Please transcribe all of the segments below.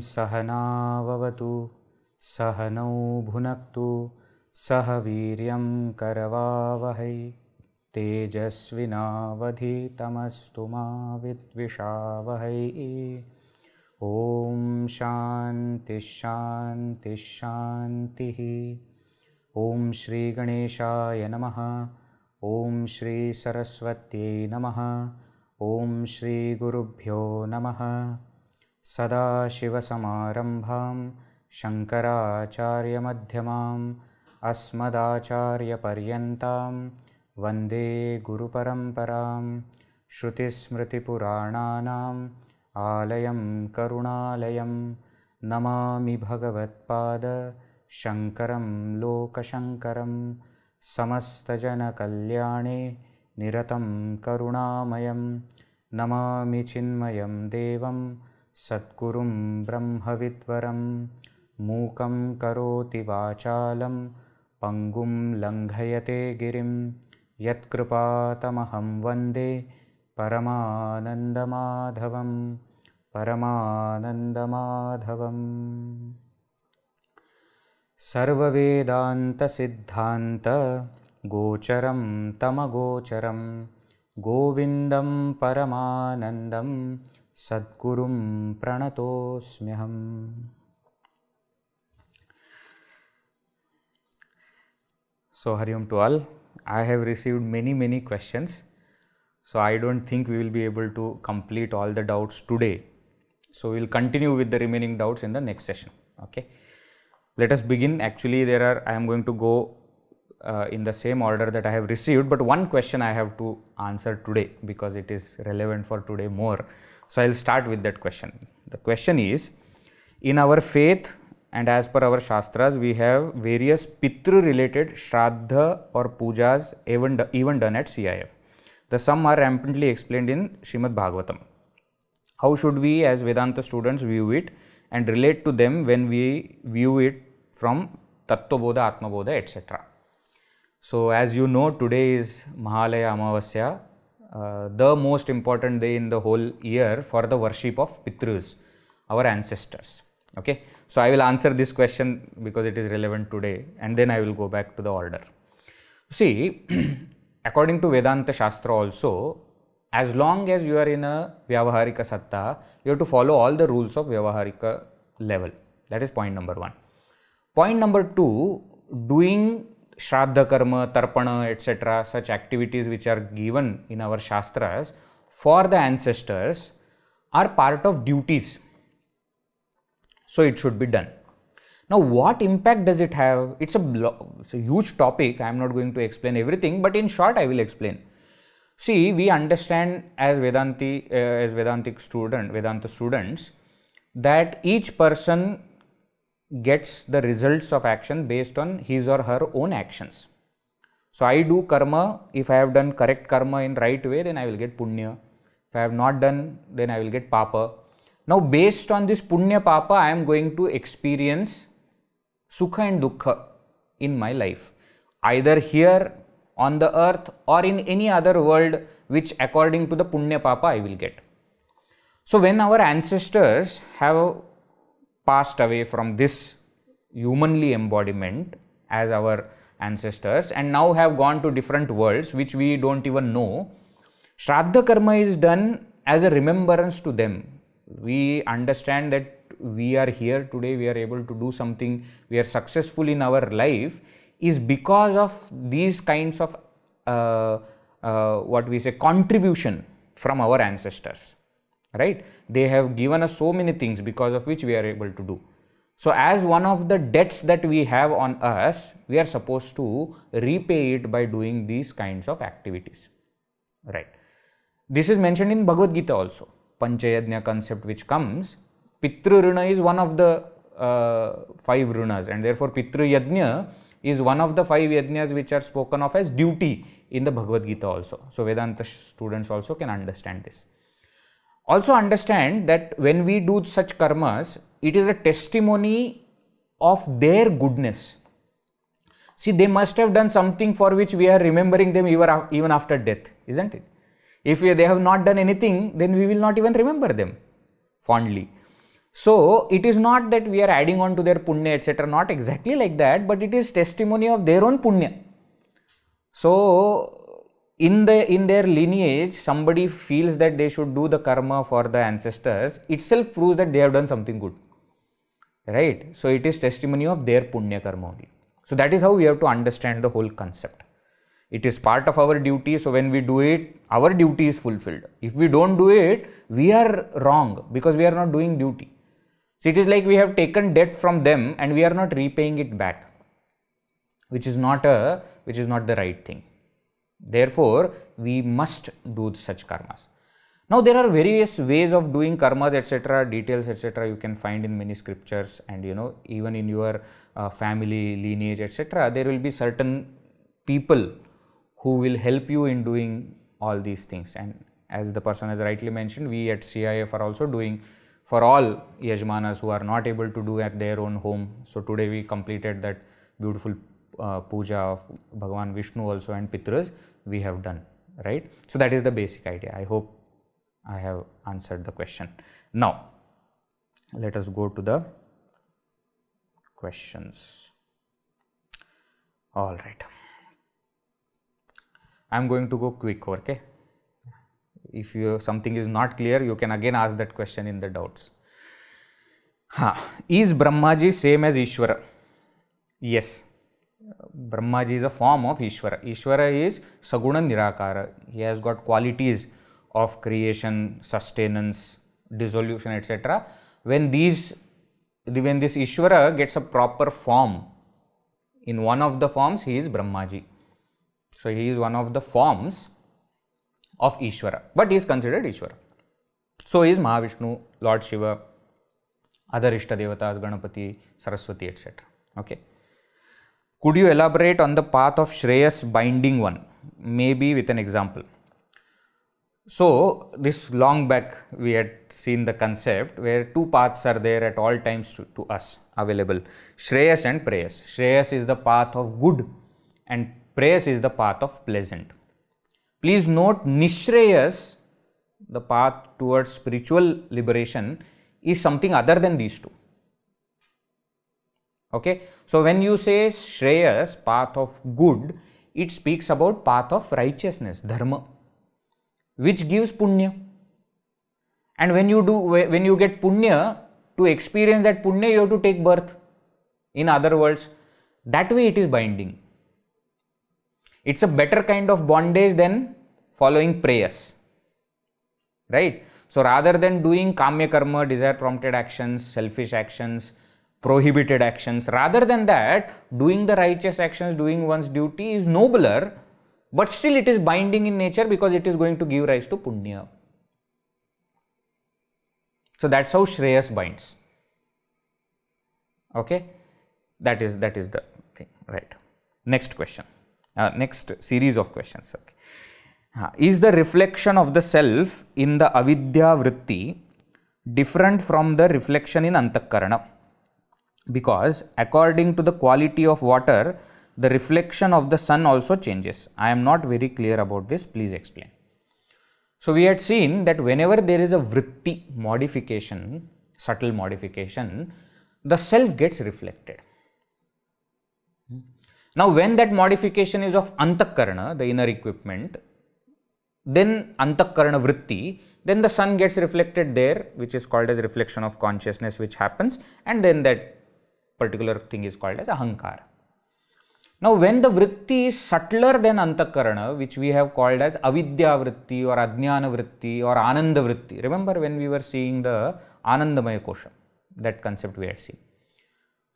सहना भवतु सहनौ भुनक्तु सह वीर्यं करवावहै तेजस्विनावधीतमस्तु मा विद्विषावहै। ॐ शान्ति शान्ति शान्तिः। ॐ श्री गणेशाय नमः। ॐ श्री सरस्वत्यै नमः। ॐ श्री गुरुभ्यो नमः। सदाशिवसमारम्भां शङ्कराचार्यमध्यमाम् अस्मदाचार्यपर्यन्तां वन्दे गुरुपरम्परां। श्रुतिस्मृतिपुराणानाम् आलयं करुणालयं नमामि भगवत्पाद शङ्करं लोकशङ्करं। समस्तजनकल्याणे निरतं करुणामयं नमामि चिन्मयं देवं सद्गुरुं ब्रह्मविद्वरं। मूकं करोति वाचालं पङ्गुं लङ्घयते गिरिं यत्कृपातमहं वन्दे परमानन्दमाधवं परमानन्दमाधवम्। सर्ववेदान्तसिद्धान्त गोचरं तमगोचरं गोविन्दं परमानन्दं सद्गुरुं प्रणतोऽस्म्यहम्। So Hari Om to all. I have received many questions. So I don't think we will be able to complete all the doubts today. So we will continue with the remaining doubts in the next session. Okay. Let us begin. Actually, I am going to go in the same order that I have received, but one question I have to answer today because it is relevant for today more. So I will start with that question. The question is, in our faith and as per our Shastras, we have various Pitru related Shraddha or Pujas even done at CIF. The some are rampantly explained in Srimad Bhagavatam. How should we as Vedanta students view it and relate to them when we view it from Tattva Bodha, Atma Bodha, etc. So as you know, today is Mahalaya Amavasya, the most important day in the whole year for the worship of Pitrus, our ancestors. Okay. So I will answer this question because it is relevant today, and then I will go back to the order. See, according to Vedanta Shastra also, as long as you are in a Vyavaharika Satta, you have to follow all the rules of Vyavaharika level. That is point number one. Point number two, doing Shraddha Karma, Tarpana, etc., such activities which are given in our Shastras for the ancestors are part of duties. So it should be done. Now, what impact does it have? It's a huge topic. I am not going to explain everything, but in short, I will explain. See, we understand as Vedanta students, that each person gets the results of action based on his or her own actions. So I do karma. If I have done correct karma in right way, then I will get punya. If I have not done, then I will get papa. Now, based on this punya papa, I am going to experience sukha and dukkha in my life, either here on the earth or in any other world which according to the punya papa I will get. So when our ancestors have passed away from this humanly embodiment as our ancestors and now have gone to different worlds which we don't even know, Shraddha Karma is done as a remembrance to them. We understand that we are here today, we are able to do something, we are successful in our life, is because of these kinds of what we say, contribution from our ancestors, right? They have given us so many things because of which we are able to do. So as one of the debts that we have on us, we are supposed to repay it by doing these kinds of activities, right? This is mentioned in Bhagavad Gita also. Panchayajna concept which comes, Pitru Runa is one of the 5 runas, and therefore Pitru Yajna is one of the 5 yajnas which are spoken of as duty in the Bhagavad Gita also. So Vedanta students also can understand this. Also understand that when we do such karmas, it is a testimony of their goodness. See, they must have done something for which we are remembering them even after death, isn't it? If they have not done anything, then we will not even remember them fondly. So it is not that we are adding on to their punya, etc. Not exactly like that, but it is testimony of their own punya. So in their lineage, somebody feels that they should do the karma for the ancestors, itself proves that they have done something good, right? So it is testimony of their punya karma only. So that is how we have to understand the whole concept. It is part of our duty, so when we do it, our duty is fulfilled. If we don't do it, we are wrong because we are not doing duty. So it is like we have taken debt from them and we are not repaying it back, which is not the right thing. Therefore, we must do such karmas. Now, there are various ways of doing karmas, etc., details, etc. you can find in many scriptures, and even in your family lineage, etc. there will be certain people who will help you in doing all these things. And as the person has rightly mentioned, we at CIF are also doing for all yajmanas who are not able to do at their own home. So today we completed that beautiful puja of Bhagavan Vishnu also, and Pitras we have done, right? So that is the basic idea. I hope I have answered the question. Now let us go to the questions. All right. I am going to go quick, okay? If something is not clear, you can again ask that question in the doubts. Is Brahmaji same as Ishwara? Yes. Brahmaji is a form of Ishwara. Ishwara is Saguna Nirakara. He has got qualities of creation, sustenance, dissolution, etc. When this Ishwara gets a proper form, in one of the forms he is Brahmaji. So he is one of the forms of Ishwara, but he is considered Ishwara. So is Mahavishnu, Lord Shiva, other Ishta Devatas, Ganapati, Saraswati, etc. Okay. Could you elaborate on the path of Shreyas binding one, maybe with an example? So this long back we had seen the concept where 2 paths are there at all times to us available, Shreyas and Preyas. Shreyas is the path of good and Preyas is the path of pleasant. Please note, Nishreyas, the path towards spiritual liberation, is something other than these 2. Okay. So when you say Shreyas, path of good, it speaks about path of righteousness, dharma, which gives punya. And when you get punya, to experience that punya, you have to take birth. In other words, that way it is binding. It's a better kind of bondage than following prayers, right? So rather than doing kamya karma, desire prompted actions, selfish actions, prohibited actions, rather than that, doing the righteous actions, doing one's duty is nobler, but still it is binding in nature because it is going to give rise to punya. So that's how Shreyas binds. Okay, that is the thing, right? Next question. Next series of questions. Okay. Is the reflection of the self in the avidya vritti different from the reflection in antakarana? Because according to the quality of water, the reflection of the sun also changes. I am not very clear about this. Please explain. So we had seen that whenever there is a vritti modification, subtle modification, the self gets reflected. Now, when that modification is of antakarana, the inner equipment, then antakarana vritti, then the sun gets reflected there, which is called as reflection of consciousness, which happens, and then that particular thing is called as ahankara. Now, when the vritti is subtler than antakarana, which we have called as avidya vritti or ajnana vritti or ananda vritti. Remember when we were seeing the anandamayakosha, that concept we had seen.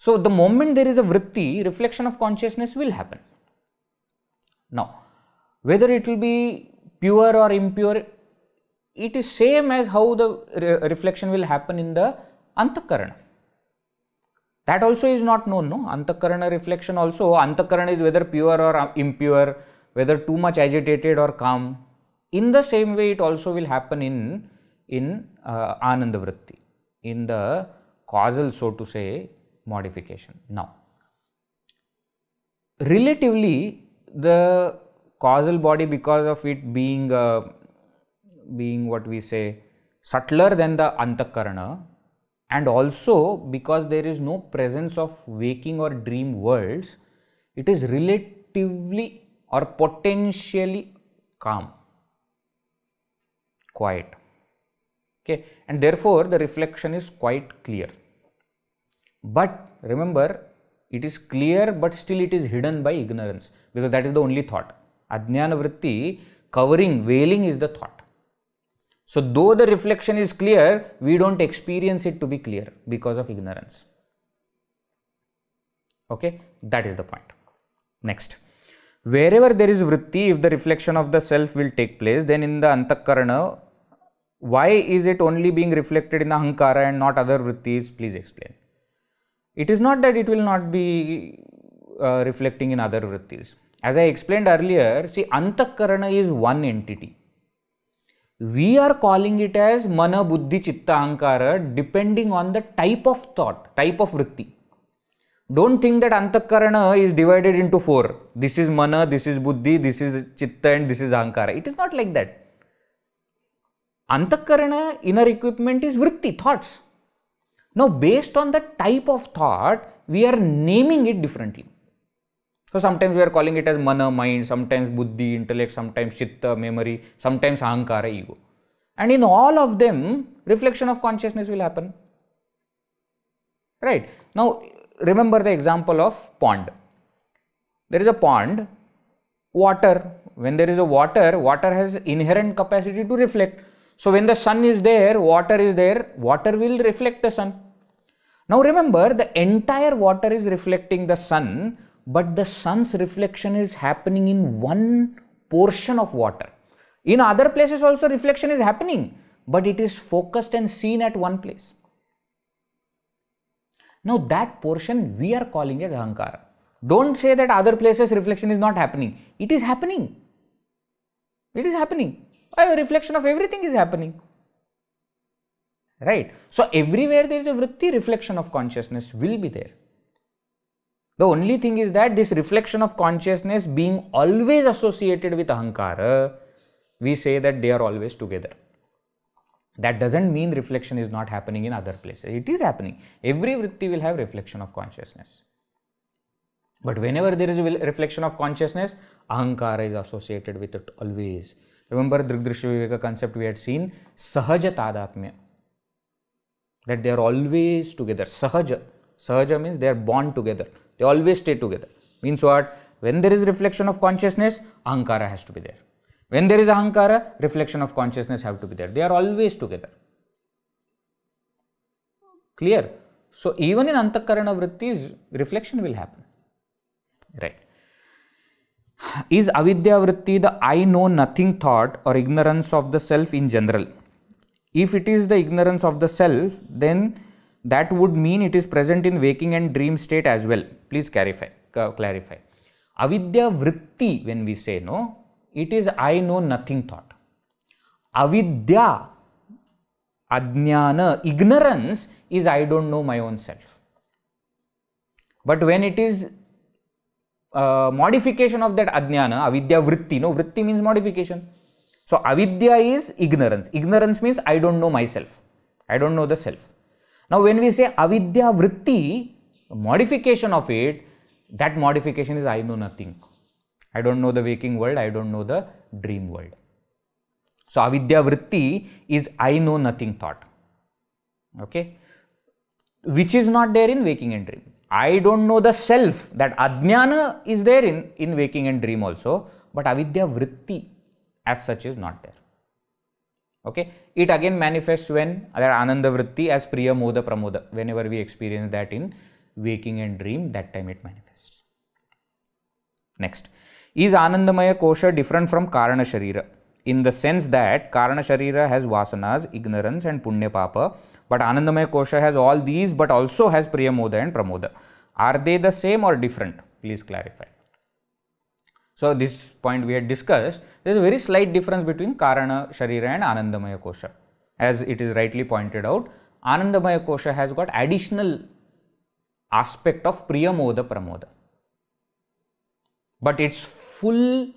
So, the moment there is a vritti, reflection of consciousness will happen. Now, whether it will be pure or impure, it is same as how the reflection will happen in the antakarana. That also is not known, no? Antakarana reflection also, antakarana is whether pure or impure, whether too much agitated or calm. In the same way, it also will happen in ananda vritti, in the causal, so to say, modification. Now, relatively, the causal body, because of it being what we say subtler than the antakarana, and also because there is no presence of waking or dream worlds, it is relatively or potentially calm, quiet. Okay, and therefore the reflection is quite clear. But remember, it is clear, but still it is hidden by ignorance, because that is the only thought. Ajnana vritti, covering, veiling is the thought. So, though the reflection is clear, we don't experience it to be clear because of ignorance. Okay, that is the point. Next, wherever there is vritti, if the reflection of the self will take place, then in the antakarana, why is it only being reflected in the ahankara and not other vrittis? Please explain. It is not that it will not be reflecting in other vrittis. As I explained earlier, see, antakarana is one entity. We are calling it as mana, buddhi, chitta, ahankara, depending on the type of thought, type of vritti. Don't think that antakarana is divided into four. This is mana, this is buddhi, this is chitta, and this is ahankara. It is not like that. Antakarana, inner equipment, is vritti, thoughts. Now, based on the type of thought, we are naming it differently. So, sometimes we are calling it as mana, mind, sometimes buddhi, intellect, sometimes chitta, memory, sometimes ahankara, ego. And in all of them, reflection of consciousness will happen. Right. Now, remember the example of pond. There is a pond, water. When there is a water, water has inherent capacity to reflect. So, when the sun is there, water will reflect the sun. Now, remember, the entire water is reflecting the sun, but the sun's reflection is happening in one portion of water. In other places also reflection is happening, but it is focused and seen at one place. Now, that portion we are calling as ahankara. Don't say that other places reflection is not happening. It is happening. It is happening. A reflection of everything is happening. Right. So, everywhere there is a vritti, reflection of consciousness will be there. The only thing is that this reflection of consciousness being always associated with ahankara, we say that they are always together. That doesn't mean reflection is not happening in other places. It is happening. Every vritti will have reflection of consciousness. But whenever there is a reflection of consciousness, ahankara is associated with it always. Remember Drigdrishya Viveka concept we had seen, sahaja tadapmya, that they are always together. Sahaja means they are born together. They always stay together. Means what? When there is reflection of consciousness, ahankara has to be there. When there is ahankara, reflection of consciousness have to be there. They are always together. Clear? So, even in antakarana vrittis, reflection will happen. Right. Is avidya vritti the I know nothing thought or ignorance of the self in general? If it is the ignorance of the self, then that would mean it is present in waking and dream state as well. Please clarify. Avidya vritti, when we say, no, it is I know nothing thought. Avidya, ajnana, ignorance is I don't know my own self. But when it is modification of that ajnana, avidya vritti, no, vritti means modification. So, avidya is ignorance. Ignorance means I don't know myself. I don't know the self. Now, when we say avidya vritti, modification of it, that modification is I know nothing. I don't know the waking world, I don't know the dream world. So avidya vritti is I know nothing thought. Okay, which is not there in waking and dream. I don't know the self, that ajnana is there in waking and dream also, but avidya vritti as such is not there. Okay, it again manifests when that ananda vritti as priya moda pramoda. Whenever we experience that in waking and dream, that time it manifests. Next, is anandamayakosha different from karana sharira? In the sense that karana sharira has vasanas, ignorance and punya papa, but anandamayakosha has all these but also has priya moda and pramoda. Are they the same or different? Please clarify. So this point we had discussed, there is a very slight difference between karana sharira and anandamayakosha. As it is rightly pointed out, anandamayakosha has got additional aspect of priya moda pramoda, but its full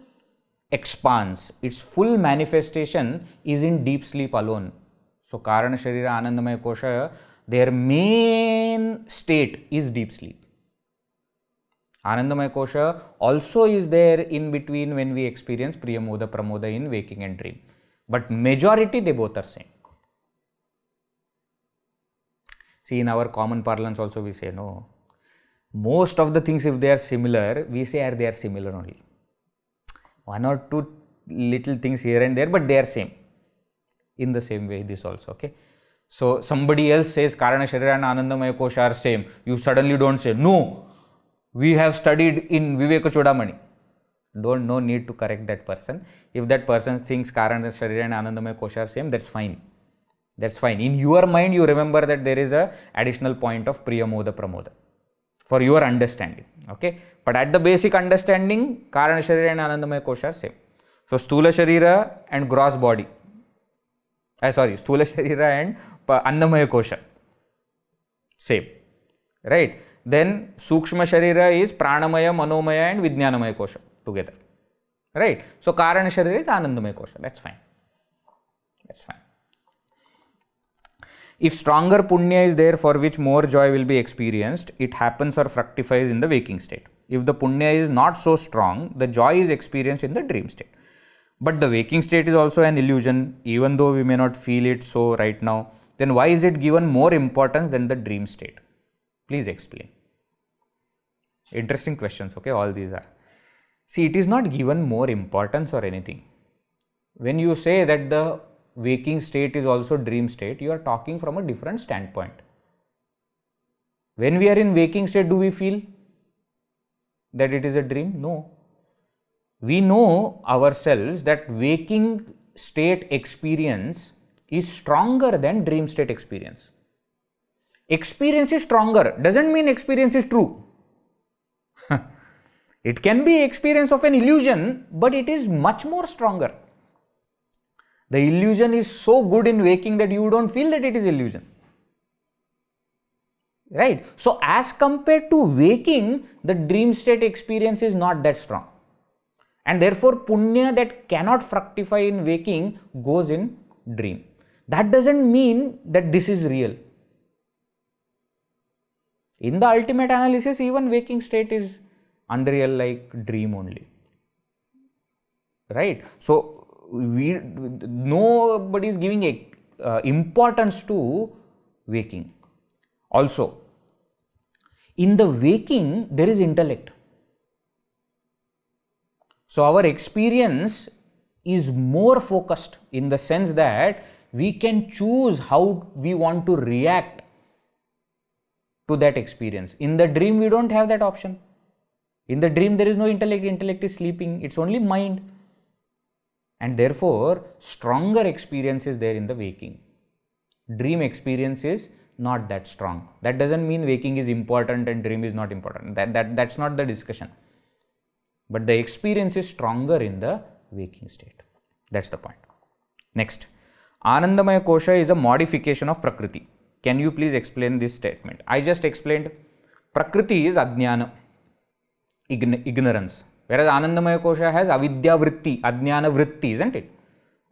expanse, its full manifestation is in deep sleep alone. So karana sharira anandamayakosha, their main state is deep sleep. Anandamayakosha also is there in between when we experience priya moda pramoda in waking and dream, but majority they both are same. See, in our common parlance also we say, no, most of the things if they are similar, we say they are similar only. One or two little things here and there, but they are same. In the same way this also, okay. So somebody else says karana sharira and anandamayakosha are same. You suddenly don't say, no, we have studied in Vivekachoodamani. No need to correct that person. If that person thinks karana sharira and anandamayakosha are same, that's fine. That's fine. In your mind, you remember that there is a additional point of priya moda pramoda for your understanding. Okay. But at the basic understanding, karana sharira and anandamayakosha are same. So stula sharira and gross body. Stula sharira and annamayakosha same. Right. Then sukshma sharira is pranamaya, manomaya and vijnanamaya kosha together. Right. So karana sharira is anandamaya kosha. That's fine. That's fine. If stronger punya is there for which more joy will be experienced, it happens or fructifies in the waking state. If the punya is not so strong, the joy is experienced in the dream state. But the waking state is also an illusion, even though we may not feel it so right now. Then why is it given more importance than the dream state? Please explain. Interesting questions, okay, all these are. See, it is not given more importance or anything. When you say that the waking state is also dream state, you are talking from a different standpoint. When we are in waking state, do we feel that it is a dream? No. We know ourselves that waking state experience is stronger than dream state experience. Experience is stronger, doesn't mean experience is true. It can be experience of an illusion, but it is much more stronger. The illusion is so good in waking that you don't feel that it is illusion. Right? So as compared to waking, the dream state experience is not that strong. And therefore punya that cannot fructify in waking goes in dream. That doesn't mean that this is real. In the ultimate analysis, even waking state is unreal like dream only. Right? So nobody is giving importance to waking. Also, in the waking, there is intellect. So our experience is more focused in the sense that we can choose how we want to react to that experience. In the dream, we don't have that option. In the dream, there is no intellect. Intellect is sleeping. It's only mind. And therefore, stronger experience is there in the waking. Dream experience is not that strong. That doesn't mean waking is important and dream is not important. That's not the discussion. But the experience is stronger in the waking state. That's the point. Next, Anandamayakosha is a modification of Prakriti. Can you please explain this statement? I just explained Prakriti is Ajnana, ignorance. Whereas Anandamayakosha has Avidya Vritti, Ajnana Vritti, isn't it?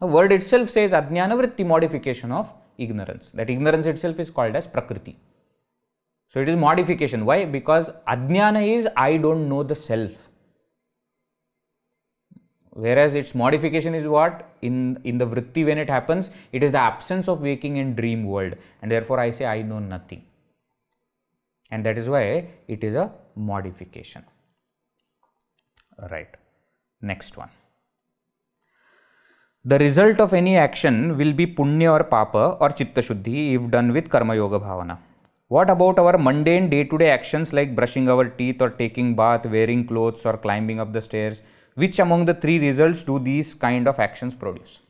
The word itself says Ajnana Vritti, modification of ignorance. That ignorance itself is called as Prakriti. So it is modification. Why? Because Ajnana is I don't know the self. Whereas its modification is what? In the vritti, when it happens, it is the absence of waking and dream world, and therefore I say I know nothing. And that is why it is a modification. Right. Next one. The result of any action will be punya or papa or chitta shuddhi if done with karma yoga bhavana. What about our mundane day-to-day actions like brushing our teeth or taking bath, wearing clothes or climbing up the stairs? Which among the three results do these kind of actions produce?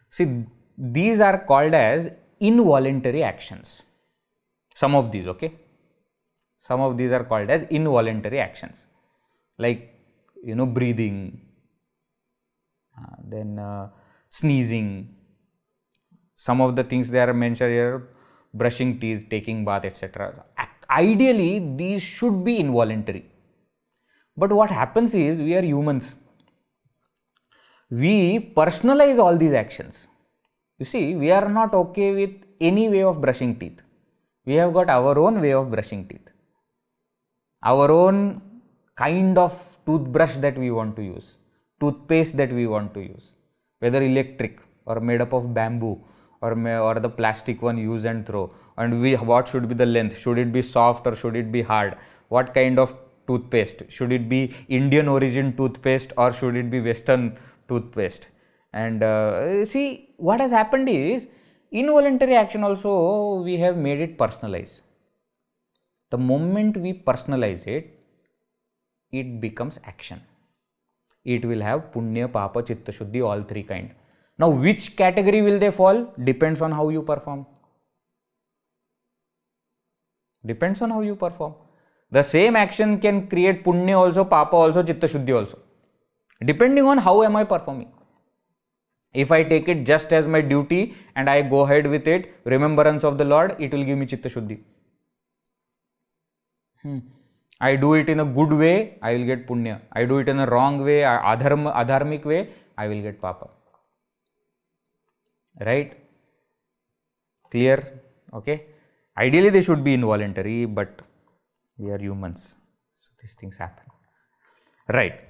See, these are called as involuntary actions. Some of these, okay? Some of these are called as involuntary actions, like, breathing, then sneezing. Some of the things they are mentioned here, brushing teeth, taking bath, etc. Ideally, these should be involuntary. But what happens is, we are humans. We personalize all these actions. You see, we are not okay with any way of brushing teeth. We have got our own way of brushing teeth, our own kind of toothbrush that we want to use, toothpaste that we want to use, whether electric or made up of bamboo or the plastic one use and throw, and what should be the length, should it be soft or should it be hard, what kind of toothpaste, should it be Indian origin toothpaste or should it be Western toothpaste. And see, what has happened is, involuntary action also we have made it personalized. The moment we personalize it, it becomes action. It will have punya, papa, chitta shuddhi, all three kind. Now, which category will they fall? Depends on how you perform. Depends on how you perform. The same action can create punya also, papa also, chitta shuddhi also, depending on how am I performing. If I take it just as my duty and I go ahead with it, remembrance of the Lord, it will give me chitta shuddhi. I do it in a good way, I will get punya. I do it in a wrong way, adharmic way, I will get papa. Right? Clear? Okay. Ideally they should be involuntary, but we are humans, so these things happen. Right.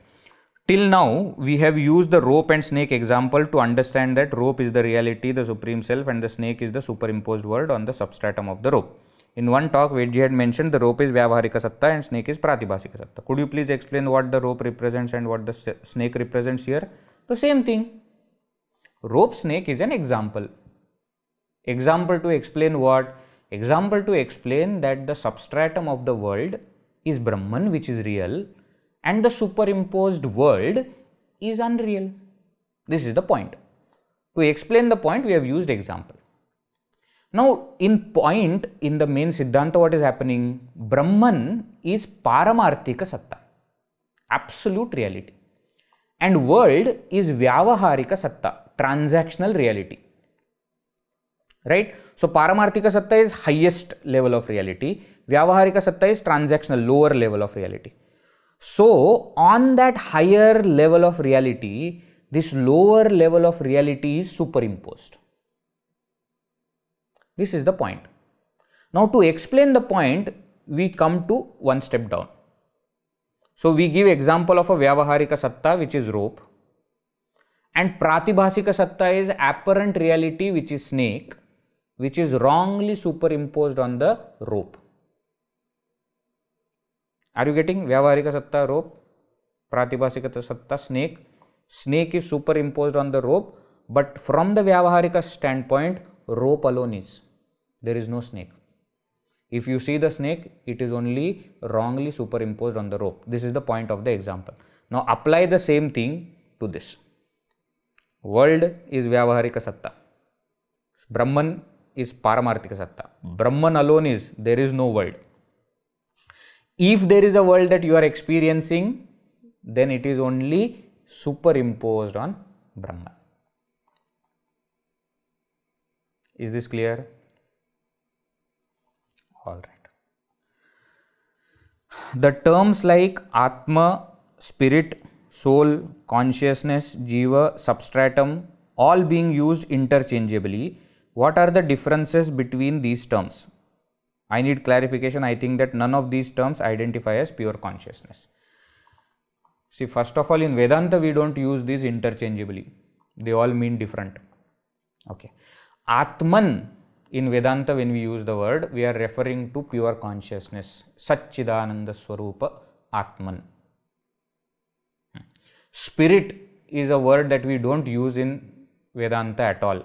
Till now, we have used the rope and snake example to understand that rope is the reality, the supreme self, and the snake is the superimposed world on the substratum of the rope. In one talk, Vedji had mentioned the rope is Vyavaharika Satta and snake is Pratibhasika Satta. Could you please explain what the rope represents and what the snake represents here? The same thing. Rope snake is an example. Example to explain what? Example to explain that the substratum of the world is Brahman, which is real, and the superimposed world is unreal. This is the point. To explain the point, we have used example. Now, in the main Siddhanta, what is happening? Brahman is Paramarthika Satta, absolute reality, and world is Vyavaharika Satta, transactional reality. Right? So, Paramarthika Satta is highest level of reality, Vyavaharika Satta is transactional, lower level of reality. So, on that higher level of reality, this lower level of reality is superimposed. This is the point. Now, to explain the point, we come to one step down. So, we give example of a Vyavaharika Satta, which is rope, and Pratibhasika Satta is apparent reality, which is snake, which is wrongly superimposed on the rope. Are you getting? Vyavaharika Satta, rope, Pratibhasika Satta, snake. Snake is superimposed on the rope, but from the Vyavaharika standpoint, rope alone is. There is no snake. If you see the snake, it is only wrongly superimposed on the rope. This is the point of the example. Now, apply the same thing to this. World is Vyavaharika Satta. Brahman is Paramarthika Satta. Brahman alone is, there is no world. If there is a world that you are experiencing, then it is only superimposed on Brahman. Is this clear? All right. The terms like Atma, spirit, soul, consciousness, Jiva, substratum, all being used interchangeably. What are the differences between these terms? I need clarification. I think that none of these terms identify as pure consciousness. See, first of all, in Vedanta, we don't use these interchangeably. They all mean different. Okay. Atman, in Vedanta, when we use the word, we are referring to pure consciousness. Satchidananda Swarupa Atman. Spirit is a word that we don't use in Vedanta at all.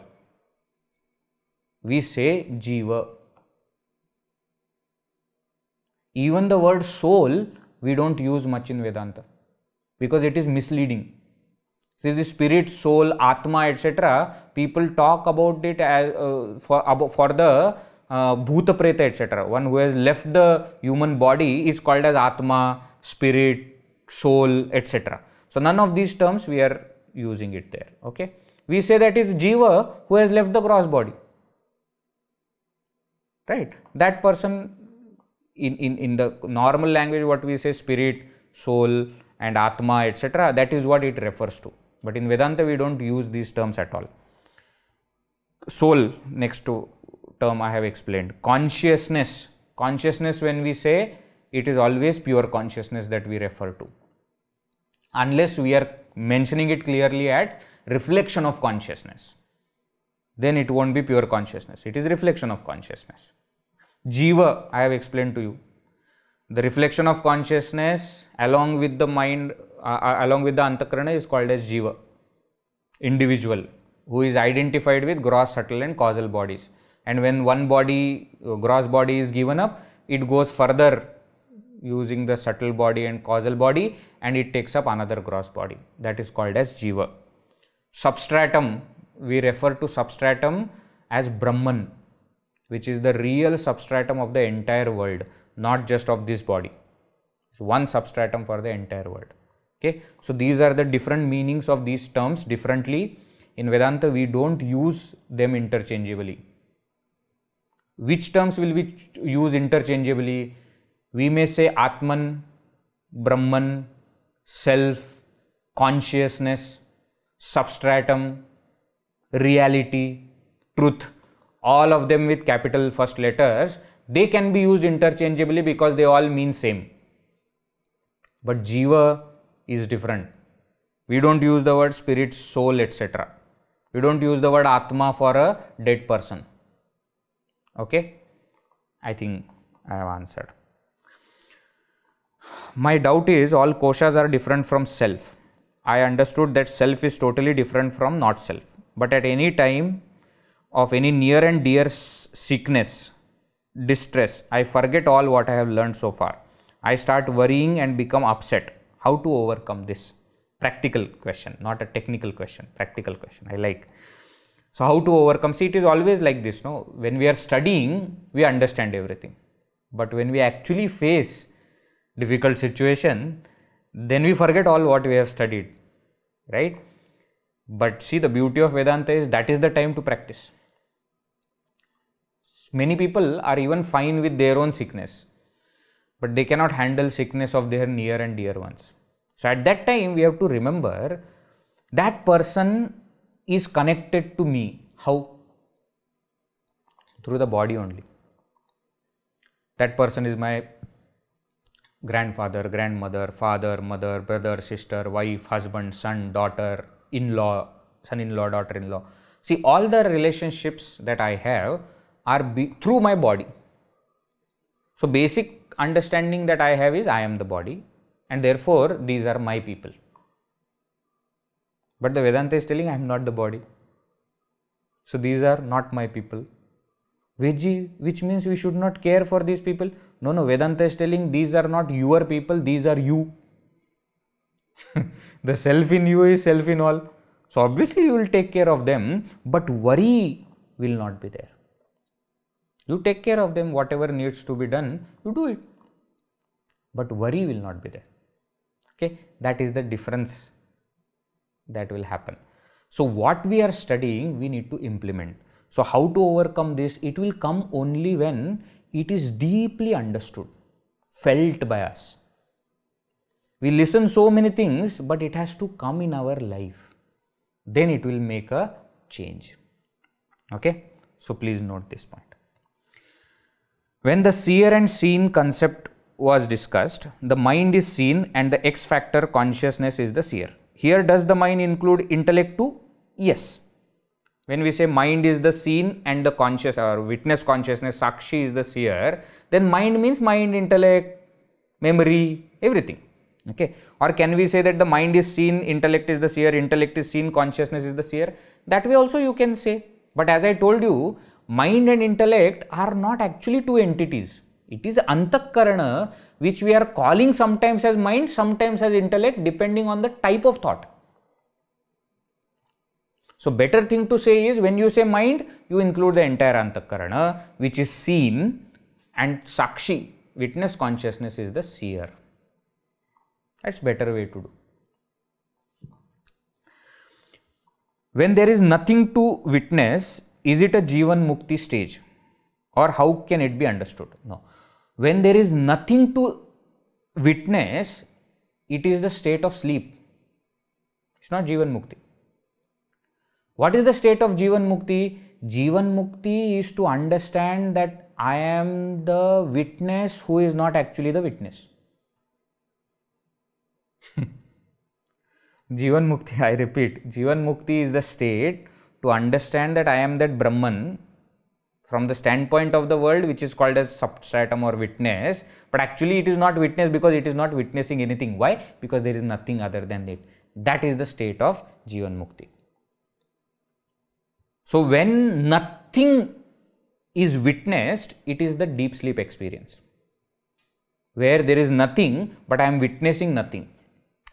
We say Jiva. Even the word soul, we don't use much in Vedanta because it is misleading. See, the spirit, soul, Atma, etc. people talk about it as for the Bhuta Preta, etc. One who has left the human body is called as Atma, spirit, soul, etc. So none of these terms we are using it there. Okay, we say that is Jiva who has left the gross body. Right? That person, in the normal language, what we say spirit, soul, and Atma, etc. that is what it refers to. But in Vedanta, we don't use these terms at all. Soul, next to term I have explained. Consciousness. Consciousness, when we say, it is always pure consciousness that we refer to. Unless we are mentioning it clearly at reflection of consciousness, then it won't be pure consciousness. It is reflection of consciousness. Jiva, I have explained to you. The reflection of consciousness along with the mind, along with the Antakarana is called as Jiva. Individual, who is identified with gross, subtle and causal bodies. And when one body, gross body is given up, it goes further using the subtle body and causal body, and it takes up another gross body. That is called as Jiva. Substratum, we refer to substratum as Brahman, which is the real substratum of the entire world, not just of this body. It's one substratum for the entire world. Okay, so these are the different meanings of these terms differently. In Vedanta, we don't use them interchangeably. Which terms will we use interchangeably? We may say Atman, Brahman, self, consciousness, substratum, reality, truth, all of them with capital first letters. They can be used interchangeably because they all mean same. But Jiva is different. We don't use the word spirit, soul, etc. We don't use the word Atma for a dead person. Okay, I think I have answered. My doubt is all koshas are different from self. I understood that self is totally different from not self. But at any time of any near and dear sickness, distress, I forget all what I have learned so far. I start worrying and become upset. How to overcome this? Practical question, not a technical question. Practical question, I like. So how to overcome? See, it is always like this, no? When we are studying, we understand everything. But when we actually face difficult situation, then we forget all what we have studied, right? But see, the beauty of Vedanta is that is the time to practice. Many people are even fine with their own sickness, but they cannot handle sickness of their near and dear ones. So at that time, we have to remember that person is connected to me. How? Through the body only. That person is my grandfather, grandmother, father, mother, brother, sister, wife, husband, son, daughter, in-law, son-in-law, daughter-in-law. See, all the relationships that I have are through my body. So basic understanding that I have is I am the body, and therefore these are my people. But the Vedanta is telling I am not the body. So these are not my people. Which means we should not care for these people. No, Vedanta is telling these are not your people, these are you. The self in you is self in all. So obviously you will take care of them, but worry will not be there. You take care of them, whatever needs to be done, you do it. But worry will not be there. Okay, that is the difference that will happen. So what we are studying, we need to implement. So how to overcome this? It will come only when it is deeply understood, felt by us. We listen so many things, but it has to come in our life. Then it will make a change. Okay, so please note this point. When the seer and seen concept was discussed, the mind is seen and the X factor consciousness is the seer. Here does the mind include intellect too? Yes. When we say mind is the seen and the conscious or witness consciousness, Sakshi is the seer, then mind means mind, intellect, memory, everything. Okay. Or can we say that the mind is seen, intellect is the seer, intellect is seen, consciousness is the seer? That way also you can say. But as I told you, mind and intellect are not actually two entities. It is antakarana, which we are calling sometimes as mind, sometimes as intellect, depending on the type of thought. So better thing to say is, when you say mind, you include the entire antakarana, which is seen, and sakshi, witness consciousness, is the seer. That's better way to do. When there is nothing to witness, is it a Jivan Mukti stage, or how can it be understood? No. When there is nothing to witness, it is the state of sleep. It's not Jivan Mukti. What is the state of Jivan Mukti? Jivan Mukti is to understand that I am the witness who is not actually the witness. Jivan Mukti, I repeat, Jivan Mukti is the state to understand that I am that Brahman from the standpoint of the world, which is called as substratum or witness, but actually it is not witness because it is not witnessing anything. Why? Because there is nothing other than it. That is the state of Jivan Mukti. So when nothing is witnessed, it is the deep sleep experience, where there is nothing but I am witnessing nothing.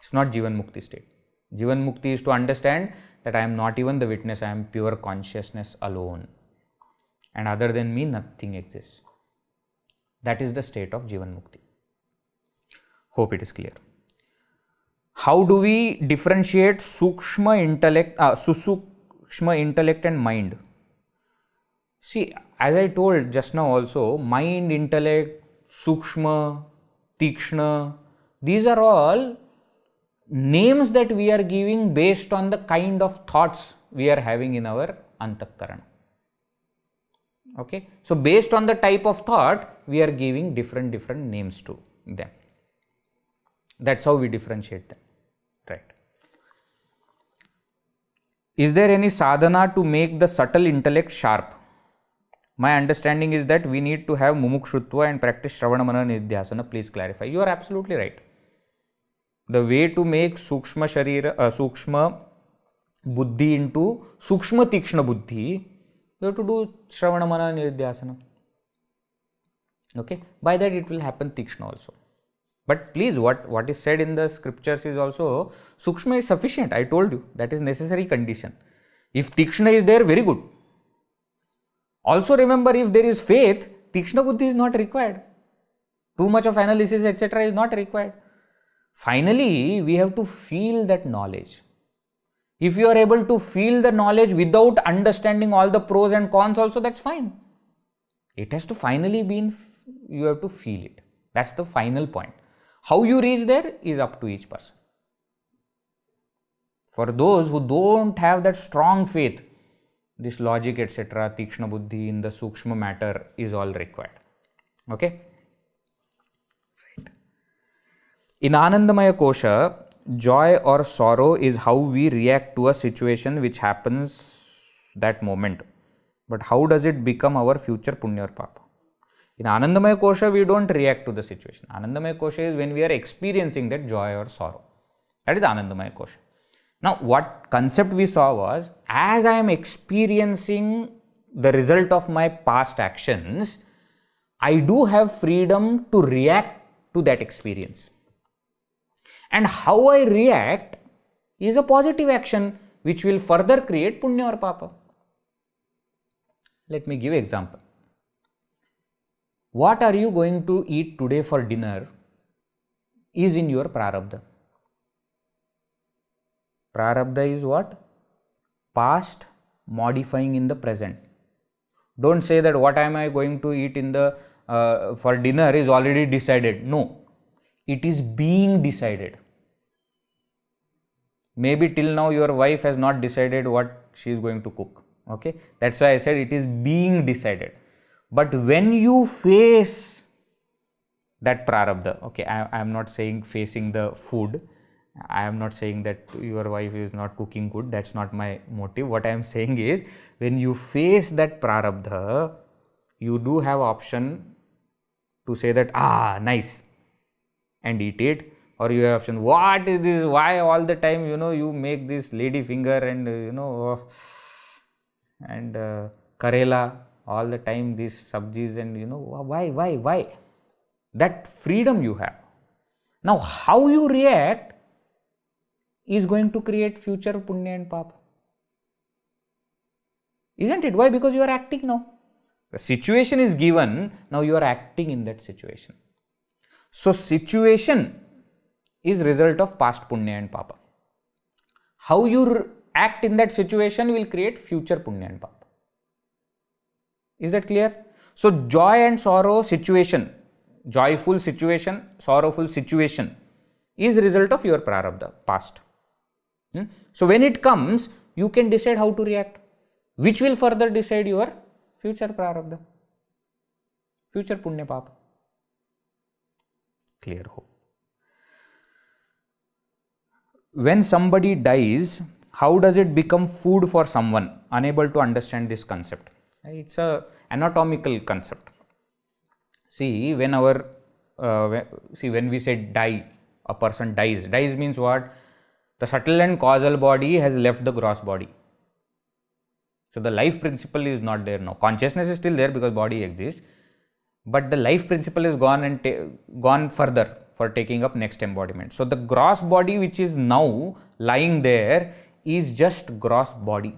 It's not Jivan Mukti state. Jivan Mukti is to understand that I am not even the witness, I am pure consciousness alone, and other than me nothing exists. That is the state of Jivan Mukti. Hope it is clear. How do we differentiate Sukshma intellect, Susukshma intellect and mind? See, as I told just now also, mind, intellect, Sukshma, Tikshna, these are all names that we are giving based on the kind of thoughts we are having in our antakarana. Okay. So based on the type of thought, we are giving different names to them. That's how we differentiate them. Right. Is there any sadhana to make the subtle intellect sharp? My understanding is that we need to have mumukshutva and practice shravana manana nidhyasana. Please clarify. You are absolutely right. The way to make sukshma sharira, sukshma buddhi into sukshma tikshna buddhi, you have to do shravana manana nidhyasana. Okay, by that it will happen tikshna also. But please, what is said in the scriptures is also sukshma is sufficient. I told you that is necessary condition. If tikshna is there, very good. Also remember, if there is faith, tikshna buddhi is not required. Too much of analysis etc. is not required. Finally, we have to feel that knowledge. If you are able to feel the knowledge without understanding all the pros and cons also, that's fine. It has to finally be you have to feel it. That's the final point. How you reach there is up to each person. For those who don't have that strong faith, this logic etc., tikshna buddhi in the sukshma matter is all required. Okay. In anandamayakosha, joy or sorrow is how we react to a situation which happens that moment. But how does it become our future punya or papa? In anandamayakosha, we don't react to the situation. Anandamayakosha is when we are experiencing that joy or sorrow. That is anandamayakosha. Now, what concept we saw was, as I am experiencing the result of my past actions, I do have freedom to react to that experience. And how I react is a positive action which will further create punya or papa. Let me give an example. What are you going to eat today for dinner is in your prarabdha. Prarabdha is what? Past modifying in the present. Don't say that what am I going to eat in the for dinner is already decided. No, it is being decided. Maybe till now your wife has not decided what she is going to cook. Okay, that's why I said it is being decided. But when you face that prarabdha, okay, I am not saying facing the food, I am not saying that your wife is not cooking good, that's not my motive. What I am saying is, when you face that prarabdha, you do have option to say that, nice, and eat it, or you have option, what is this, why all the time, you make this lady finger and, and karela, all the time these sabjis, and why? That freedom you have. Now, how you react is going to create future punya and papa. Isn't it? Why? Because you are acting now. The situation is given, now you are acting in that situation. So, situation is result of past punya and papa. How you act in that situation will create future punya and papa. Is that clear? So, joy and sorrow situation, joyful situation, sorrowful situation is result of your prarabdha, past. So, when it comes, you can decide how to react, which will further decide your future prarabdha, future punya papa. Clear, hope. When somebody dies, how does it become food for someone unable to understand this concept? It's a anatomical concept. See, when we say die, a person dies. Dies means what? The subtle and causal body has left the gross body. So, the life principle is not there now. Consciousness is still there because body exists, but the life principle is gone and gone further for taking up next embodiment. So, the gross body which is now lying there is just gross body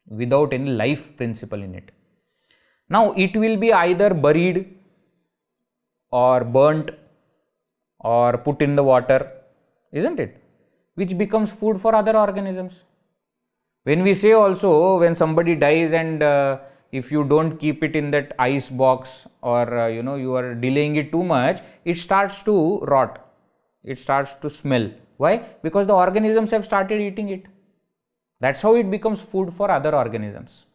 without any life principle in it. Now, it will be either buried or burnt or put in the water, isn't it? Which becomes food for other organisms. When we say also, when somebody dies and if you don't keep it in that ice box or you are delaying it too much, it starts to rot, it starts to smell. Why? Because the organisms have started eating it. That's how it becomes food for other organisms.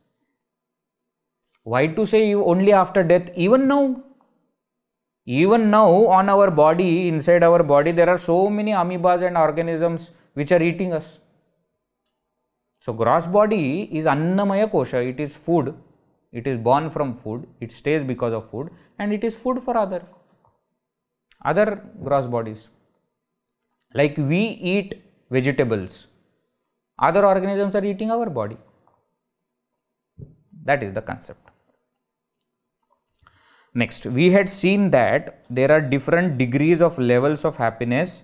Why to say only after death? Even now on our body, inside our body, there are so many amoebas and organisms which are eating us. So, gross body is anandamayakosha, it is food, it is born from food, it stays because of food, and it is food for other gross bodies. Like we eat vegetables, other organisms are eating our body. That is the concept. Next, we had seen that there are different degrees of levels of happiness,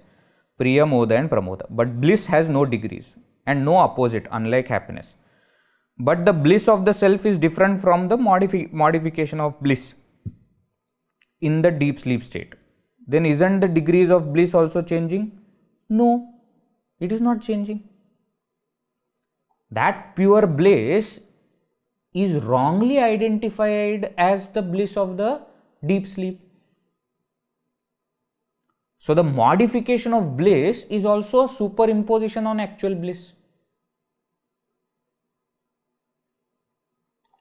priya, moda and pramoda, but bliss has no degrees and no opposite, unlike happiness. But the bliss of the self is different from the modification of bliss in the deep sleep state. Then isn't the degrees of bliss also changing? No, it is not changing. That pure bliss is wrongly identified as the bliss of the deep sleep. So, the modification of bliss is also a superimposition on actual bliss.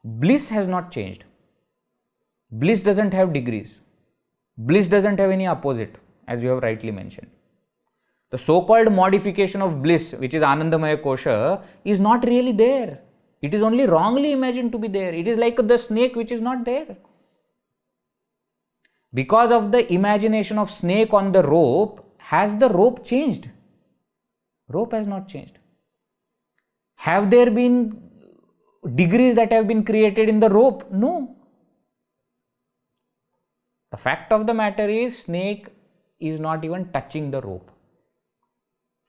Bliss has not changed. Bliss doesn't have degrees. Bliss doesn't have any opposite, as you have rightly mentioned. The so-called modification of bliss, which is anandamayakosha, is not really there. It is only wrongly imagined to be there. It is like the snake which is not there. Because of the imagination of snake on the rope, has the rope changed? Rope has not changed. Have there been degrees that have been created in the rope? No. The fact of the matter is, snake is not even touching the rope.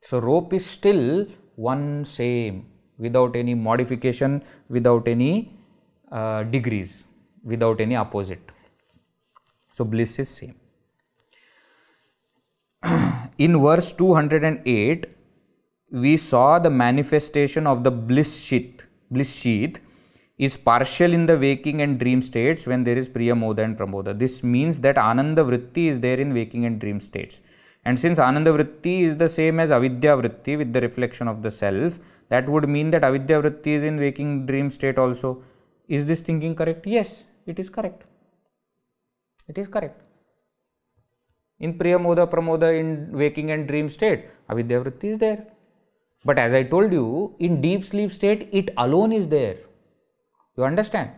So, rope is still one same, without any modification, without any degrees, without any opposite. So, bliss is same. In verse 208, we saw the manifestation of the bliss sheath is partial in the waking and dream states when there is priya, moda and pramoda. This means that ananda vritti is there in waking and dream states. And since ananda vritti is the same as avidya vritti with the reflection of the self, that would mean that avidya vritti is in waking dream state also. Is this thinking correct? Yes, it is correct. It is correct. In Priyamoda, Pramoda, in waking and dream state, avidya vritti is there. But as I told you, in deep sleep state, it alone is there. You understand?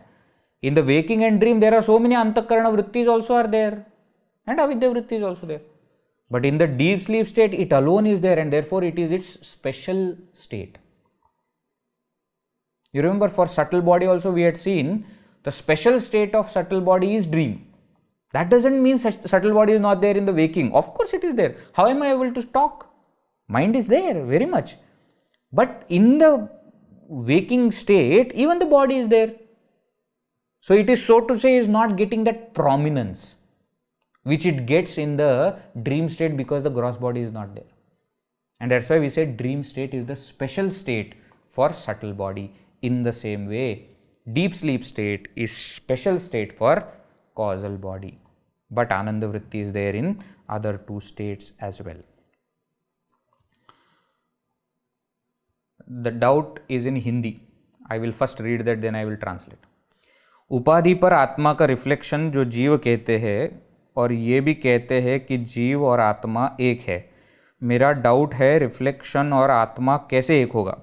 In the waking and dream, there are so many antakarana vrittis also are there. And avidya vritti is also there. But in the deep sleep state, it alone is there, and therefore it is its special state. You remember, for subtle body also we had seen, the special state of subtle body is dream. That doesn't mean subtle body is not there in the waking. Of course it is there. How am I able to talk? Mind is there very much. But in the waking state, even the body is there. So it is, so to say, is not getting that prominence which it gets in the dream state, because the gross body is not there. And that's why we said dream state is the special state for subtle body. In the same way, deep sleep state is special state for causal body. But ananda vritti is there in other two states as well. The doubt is in Hindi. I will first read that, then I will translate. उपाधि पर आत्मा का reflection जो जीव कहते हैं, और ये भी कहते हैं कि जीव और आत्मा एक है. मेरा डाउट है, रिफ्लेक्शन और आत्मा कैसे एक होगा?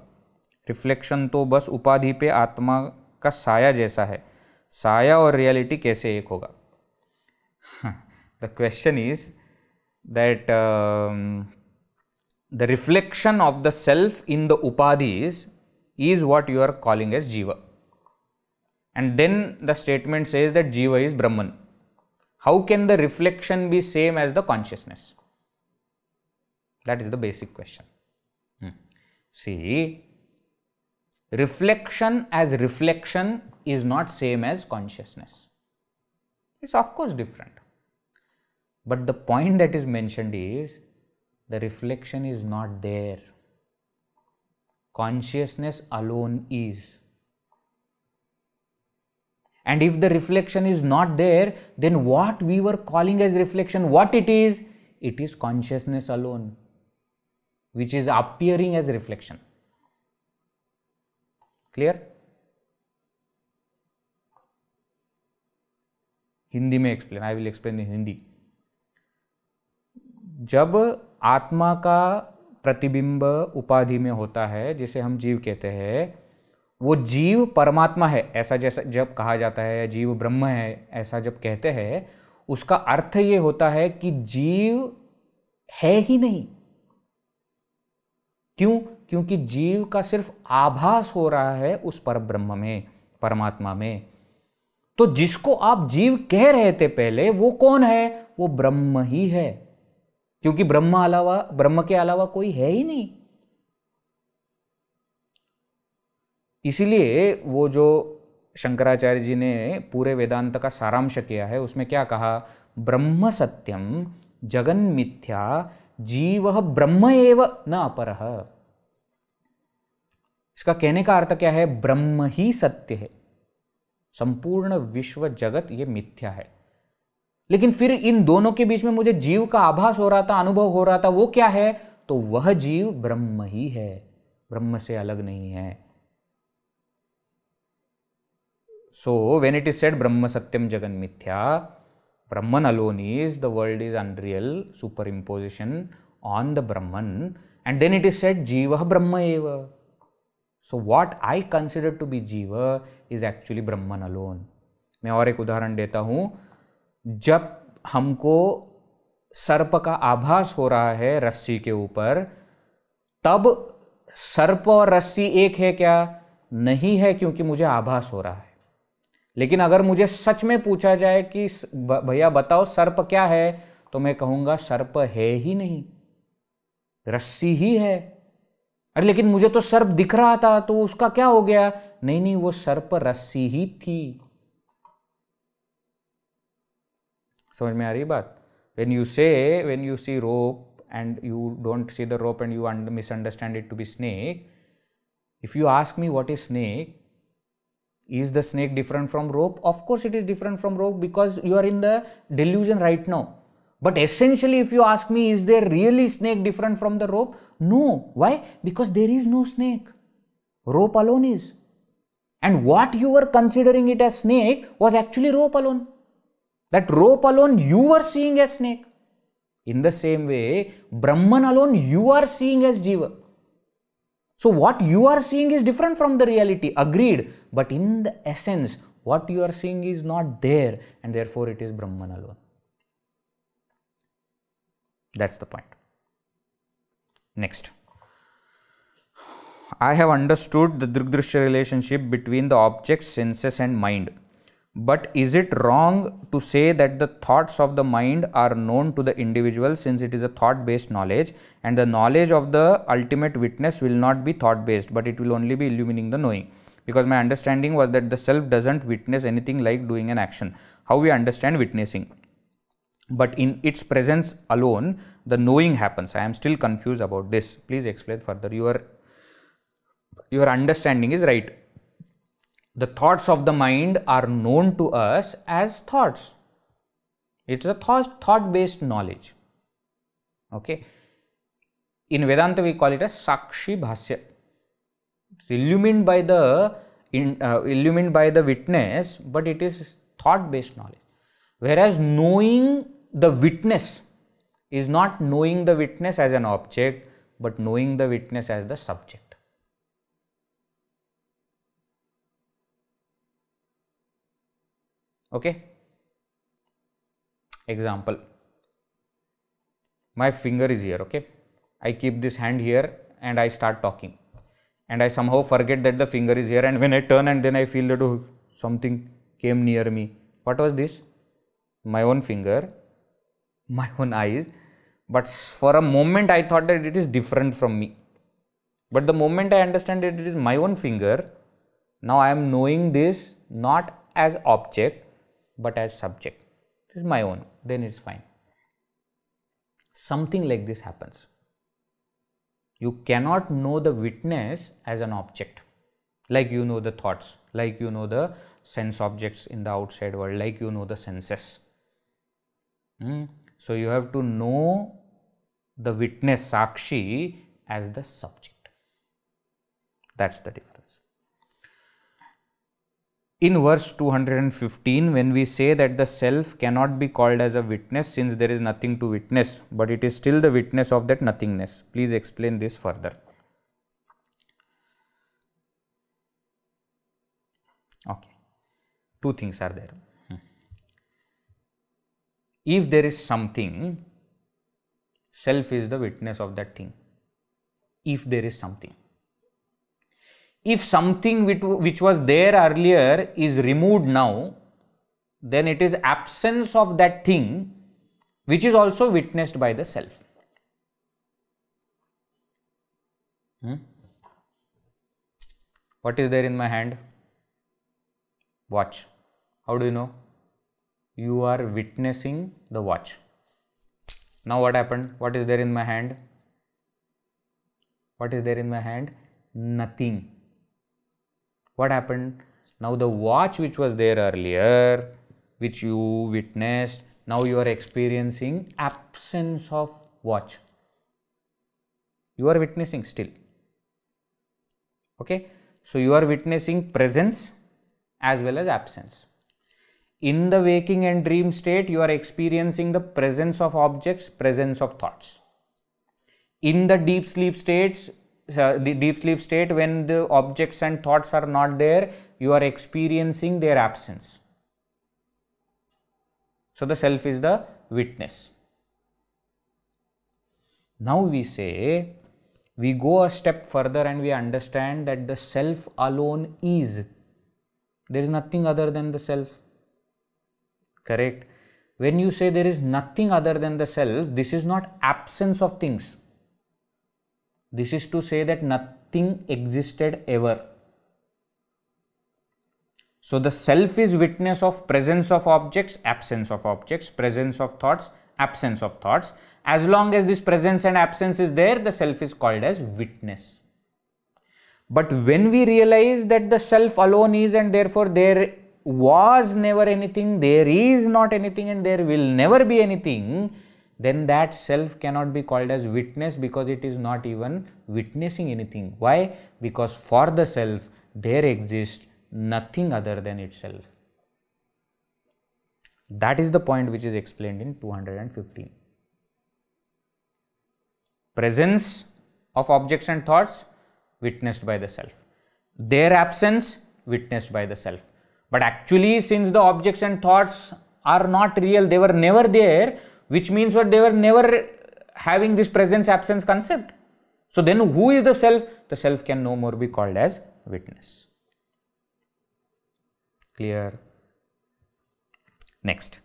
रिफ्लेक्शन तो बस उपाधि पे आत्मा का साया जैसा है. साया और रियलिटी कैसे एक होगा? The question is that the reflection of the self in the upadhis is what you are calling as jiva. And then the statement says that jiva is Brahman. How can the reflection be same as the consciousness? That is the basic question. See, reflection as reflection is not same as consciousness. It's of course different. But the point that is mentioned is, the reflection is not there. Consciousness alone is. And if the reflection is not there, then what we were calling as reflection, what it is? It is consciousness alone, which is appearing as reflection. Clear? Hindi में explain. I will explain in Hindi. जब आत्मा का प्रतिबिंब उपाधि में होता है, जिसे हम जीव कहते हैं, वो जीव परमात्मा है ऐसा जैसा जब कहा जाता है, जीव ब्रह्म है ऐसा जब कहते हैं, उसका अर्थ ये होता है कि जीव है ही नहीं. क्यों? क्योंकि जीव का सिर्फ आभास हो रहा है उस परब्रह्म में, परमात्मा में. तो जिसको आप जीव कह रहे थे पहले, वो कौन है? वो ब्रह्म ही है, क्योंकि ब्रह्म के अलावा कोई है ही नहीं. इसीलिए वो जो शंकराचार्य जी ने पूरे वेदांत का सारांश किया है, उसमें क्या कहा? ब्रह्म सत्यम जगन मिथ्या जीव ब्रह्म एव न अपरः. इसका कहने का अर्थ क्या है? ब्रह्म ही सत्य है, संपूर्ण विश्व जगत ये मिथ्या है. लेकिन फिर इन दोनों के बीच में मुझे जीव का आभास हो रहा था, अनुभव हो रहा था, वो क्या है? तो वह जीव ब्रह्म ही है, ब्रह्म से अलग नहीं है. So when it is said ब्रह्म सत्यम जगन मिथ्या, Brahman alone is, the world is unreal, superimposition on the Brahman, and then it is said Jiva Brahma eva. So what I consider to be Jiva is actually Brahman alone. मैं और एक उदाहरण देता हूँ. जब हमको सर्प का आभास हो रहा है रस्सी के ऊपर, तब सर्प और रस्सी एक है क्या? नहीं है, क्योंकि मुझे आभास हो रहा है. लेकिन अगर मुझे सच में पूछा जाए कि भैया बताओ सर्प क्या है, तो मैं कहूंगा सर्प है ही नहीं, रस्सी ही है. अरे लेकिन मुझे तो सर्प दिख रहा था, तो उसका क्या हो गया? नहीं नहीं, वो सर्प रस्सी ही थी. समझ में आ रही बात? when you see rope and you don't see the rope and you misunderstand it to be snake, if you ask me what is snake, is the snake different from rope? Of course it is different from rope, because you are in the delusion right now. But essentially, if you ask me, is there really snake different from the rope? No. Why? Because there is no snake. Rope alone is. And what you were considering it as snake was actually rope alone. That rope alone you were seeing as snake. In the same way, Brahman alone you are seeing as Jiva. So what you are seeing is different from the reality, agreed. But in the essence, what you are seeing is not there, and therefore it is Brahman alone. That's the point. Next. I have understood the Drugdrishya relationship between the objects, senses and mind. But is it wrong to say that the thoughts of the mind are known to the individual, since it is a thought-based knowledge, and the knowledge of the ultimate witness will not be thought-based, but it will only be illumining the knowing? Because my understanding was that the self doesn't witness anything like doing an action. How we understand witnessing? But in its presence alone, the knowing happens. I am still confused about this. Please explain further. Your understanding is right. The thoughts of the mind are known to us as thoughts. It's a thought-based knowledge. Okay. In Vedanta, we call it a Sakshi Bhasya. It's illumined by the witness, but it is thought-based knowledge. Whereas knowing the witness is not knowing the witness as an object, but knowing the witness as the subject. Okay. Example. My finger is here. Okay. I keep this hand here and I start talking. And I somehow forget that the finger is here, and when I turn and then I feel that oh, something came near me. What was this? My own finger, my own eyes. But for a moment I thought that it is different from me. But the moment I understand that it is my own finger, now I am knowing this not as object but as subject. It is my own, then it's fine. Something like this happens. You cannot know the witness as an object, like you know the thoughts, like you know the sense objects in the outside world, like you know the senses. So you have to know the witness Sakshi as the subject. That's the difference. In verse 215, when we say that the self cannot be called as a witness since there is nothing to witness, but it is still the witness of that nothingness. Please explain this further. Okay. Two things are there. If there is something, self is the witness of that thing. If there is something. If something which was there earlier is removed now, then it is absence of that thing which is also witnessed by the self. What is there in my hand? Watch. How do you know? You are witnessing the watch. Now what happened? What is there in my hand? What is there in my hand? Nothing. What happened? Now the watch which was there earlier, which you witnessed, now you are experiencing absence of watch. You are witnessing still. Okay. So you are witnessing presence as well as absence. In the waking and dream state, you are experiencing the presence of objects, presence of thoughts. In the deep sleep states, the deep sleep state, when the objects and thoughts are not there, you are experiencing their absence. So the self is the witness. Now we say, we go a step further and we understand that the self alone is. There is nothing other than the self. Correct? When you say there is nothing other than the self, this is not absence of things. This is to say that nothing existed ever. So the self is witness of presence of objects, absence of objects, presence of thoughts, absence of thoughts. As long as this presence and absence is there, the self is called as witness. But when we realize that the self alone is, and therefore there was never anything, there is not anything, and there will never be anything, then that self cannot be called as witness, because it is not even witnessing anything. Why? Because for the self there exists nothing other than itself. That is the point which is explained in 215. Presence of objects and thoughts witnessed by the self. Their absence witnessed by the self. But actually, since the objects and thoughts are not real, they were never there, which means that they were never having this presence absence concept. So then who is the self? The self can no more be called as witness. Clear? Next.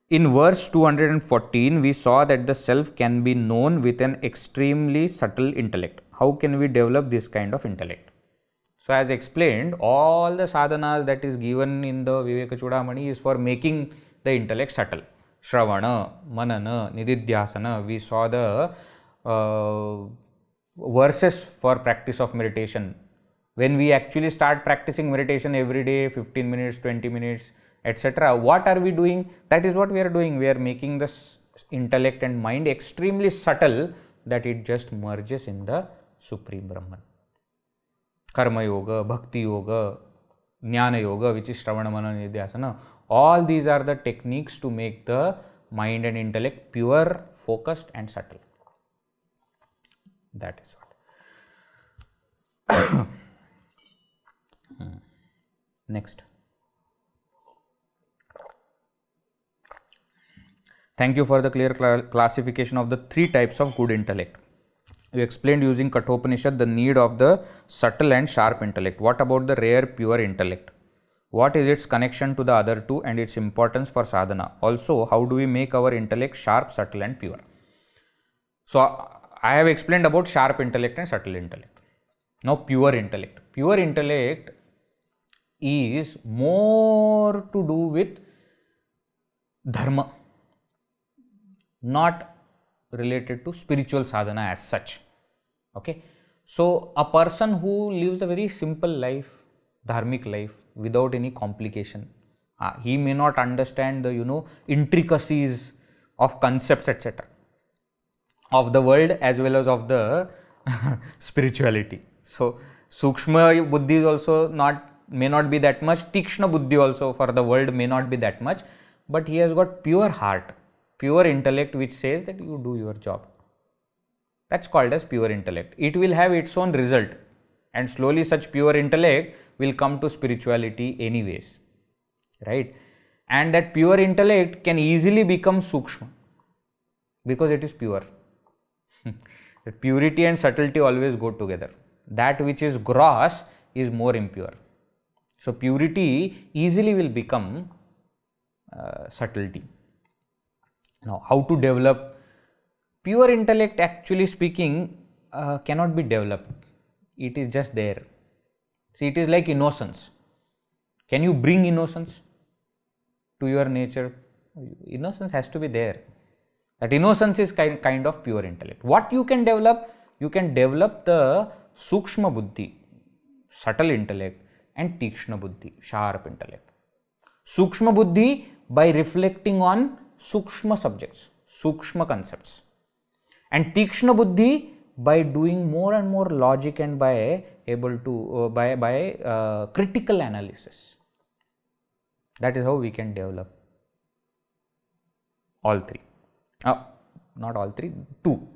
In verse 214, we saw that the self can be known with an extremely subtle intellect. How can we develop this kind of intellect? So as explained, all the sadhanas that is given in the Vivekachoodamani is for making the intellect subtle. Shravana, Manana, Nididhyasana. We saw the verses for practice of meditation. When we actually start practicing meditation every day, 15 minutes, 20 minutes, etc. What are we doing? That is what we are doing. We are making the intellect and mind extremely subtle that it just merges in the Supreme Brahman. Karma Yoga, Bhakti Yoga, Jnana Yoga, which is Shravana, Manana, Nidhyasana. All these are the techniques to make the mind and intellect pure, focused and subtle. That is what. Next. Thank you for the clear classification of the three types of good intellect. You explained using Kathopanishad the need of the subtle and sharp intellect. What about the rare pure intellect? What is its connection to the other two and its importance for sadhana? Also, how do we make our intellect sharp, subtle and pure? So, I have explained about sharp intellect and subtle intellect. Now, pure intellect. Pure intellect is more to do with dharma, not related to spiritual sadhana as such. Okay. So, a person who lives a very simple life, dharmic life, without any complication, he may not understand the intricacies of concepts, etc. of the world as well as of the spirituality. So, Sukshma Buddhi is also may not be that much, Tikshna Buddhi also for the world may not be that much, but he has got pure heart, pure intellect which says that you do your job. That's called as pure intellect. It will have its own result and slowly such pure intellect will come to spirituality anyways, right? And that pure intellect can easily become Sukshma because it is pure. Purity and subtlety always go together. That which is gross is more impure. So, purity easily will become subtlety. Now, how to develop pure intellect? Actually speaking, cannot be developed. It is just there. See, it is like innocence. Can you bring innocence to your nature? Innocence has to be there. That innocence is kind of pure intellect. What you can develop? You can develop the Sukshma Buddhi, subtle intellect, and Tikshna Buddhi, sharp intellect. Sukshma Buddhi by reflecting on Sukshma subjects, Sukshma concepts, and Tikshna Buddhi by doing more and more logic and by able to by critical analysis. That is how we can develop all three. Not all three, two,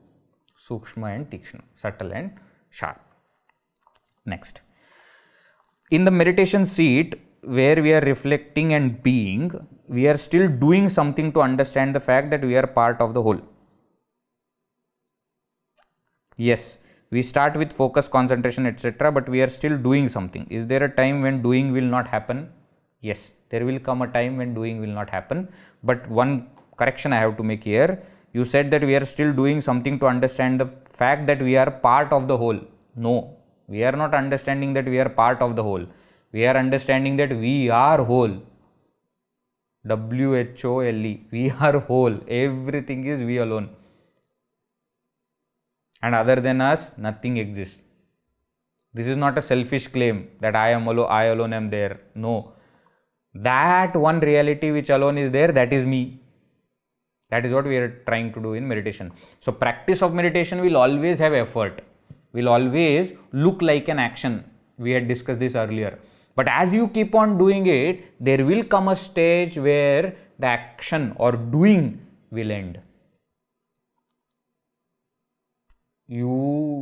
Sukshma and Tikshna, subtle and sharp. Next. In the meditation seat where we are reflecting and being, we are still doing something to understand the fact that we are part of the whole. Yes, we start with focus, concentration, etc., but we are still doing something. Is there a time when doing will not happen? Yes, there will come a time when doing will not happen. But one correction I have to make here. You said that we are still doing something to understand the fact that we are part of the whole. No, we are not understanding that we are part of the whole. We are understanding that we are whole. W-H-O-L-E. We are whole. Everything is we alone. And other than us, nothing exists. This is not a selfish claim that I alone am there. No. That one reality which alone is there, that is me. That is what we are trying to do in meditation. So, practice of meditation will always have effort, will always look like an action. We had discussed this earlier. But as you keep on doing it, there will come a stage where the action or doing will end. You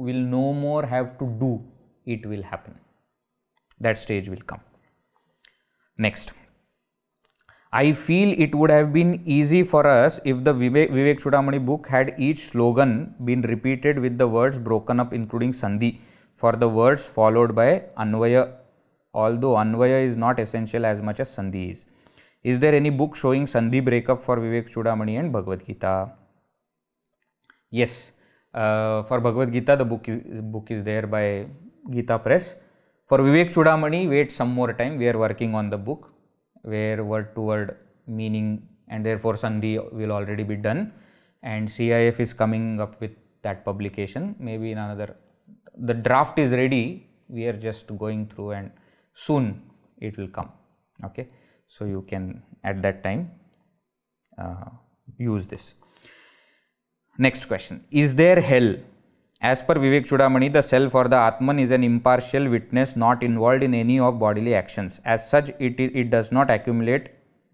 will no more have to do, it will happen. That stage will come. Next. I feel it would have been easy for us if the Vivekachoodamani book had each slogan been repeated with the words broken up including sandhi for the words followed by anvaya, although anvaya is not essential as much as sandhi is. Is there any book showing sandhi breakup for Vivekachoodamani and Bhagavad Gita? Yes, for Bhagavad Gita the book is there by Gita Press. For Vivekachoodamani, wait some more time, we are working on the book where word to word meaning and therefore sandhi will already be done, and CIF is coming up with that publication maybe in another, the draft is ready, we are just going through and soon it will come. Okay, so you can at that time use this. Next question, is there hell? As per Vivekachoodamani, the self or the Atman is an impartial witness not involved in any of bodily actions. As such, it does not accumulate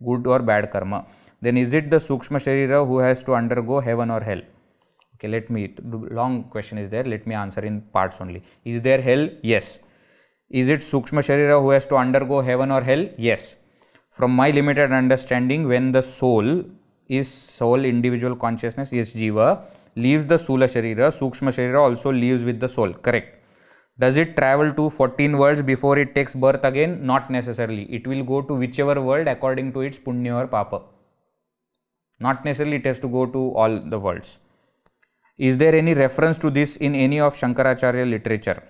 good or bad karma. Then is it the Sukshma Sharira who has to undergo heaven or hell? Okay, long question is there, let me answer in parts only. Is there hell? Yes. Is it Sukshma Sharira who has to undergo heaven or hell? Yes. From my limited understanding, when the soul individual consciousness is Jiva, leaves the Sthula Sharira, Sukshma Sharira also leaves with the soul, correct. Does it travel to 14 worlds before it takes birth again? Not necessarily. It will go to whichever world according to its punya or papa. Not necessarily it has to go to all the worlds. Is there any reference to this in any of Shankaracharya literature?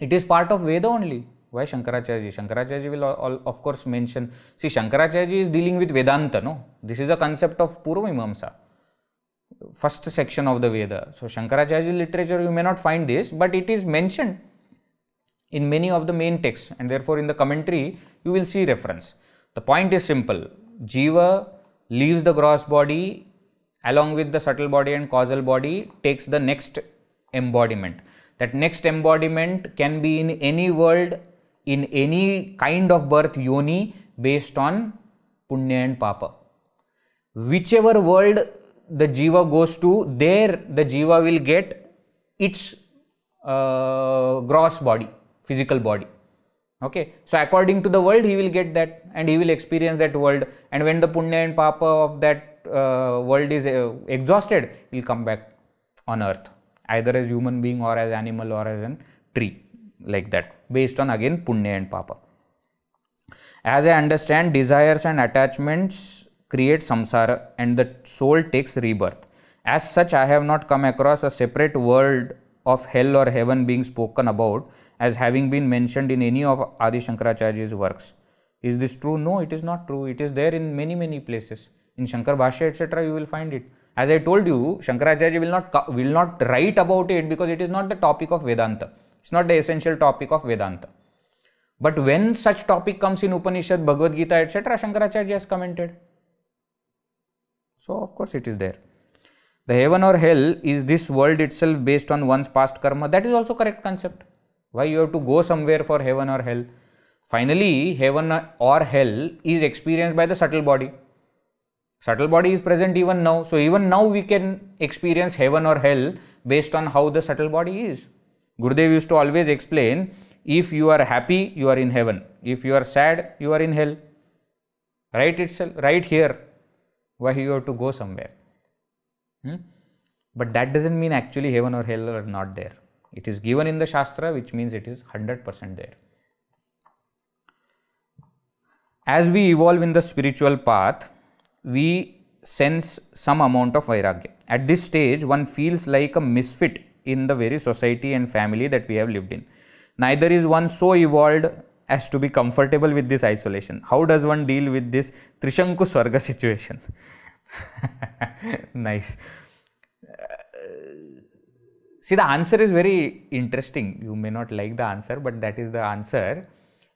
It is part of Veda only. Why Shankaracharya? Shankaracharya will of course mention. See, Shankaracharya is dealing with Vedanta, no? This is a concept of Purvamimamsa, first section of the Veda. So, Shankaracharya literature you may not find this, but it is mentioned in many of the main texts, and therefore in the commentary you will see reference. The point is simple. Jiva leaves the gross body along with the subtle body and causal body, takes the next embodiment. That next embodiment can be in any world, in any kind of birth yoni based on punya and papa. Whichever world the Jiva goes to, there the Jiva will get its gross body, physical body. Okay, so according to the world he will get that and he will experience that world, and when the punya and papa of that world is exhausted, he will come back on earth, either as human being or as animal or as a tree, like that, based on again punya and papa. As I understand, desires and attachments create samsara and the soul takes rebirth. As such, I have not come across a separate world of hell or heaven being spoken about as having been mentioned in any of Adi Shankaracharya's works. Is this true? No, it is not true. It is there in many places. In Shankar Bhashya, etc., you will find it. As I told you, Shankaracharya will not write about it because it is not the topic of Vedanta. It's not the essential topic of Vedanta. But when such topic comes in Upanishad, Bhagavad Gita, etc., Shankaracharya has commented. So, of course, it is there. The heaven or hell is this world itself based on one's past karma. That is also correct concept. Why you have to go somewhere for heaven or hell? Finally, heaven or hell is experienced by the subtle body. Subtle body is present even now. So, even now we can experience heaven or hell based on how the subtle body is. Gurudev used to always explain, if you are happy, you are in heaven. If you are sad, you are in hell. Right here. Why you have to go somewhere? But that doesn't mean actually heaven or hell are not there. It is given in the Shastra, which means it is 100% there. As we evolve in the spiritual path, we sense some amount of vairagya. At this stage, one feels like a misfit in the very society and family that we have lived in. Neither is one so evolved as to be comfortable with this isolation. How does one deal with this Trishanku Swarga situation? Nice. See, the answer is very interesting. You may not like the answer, but that is the answer.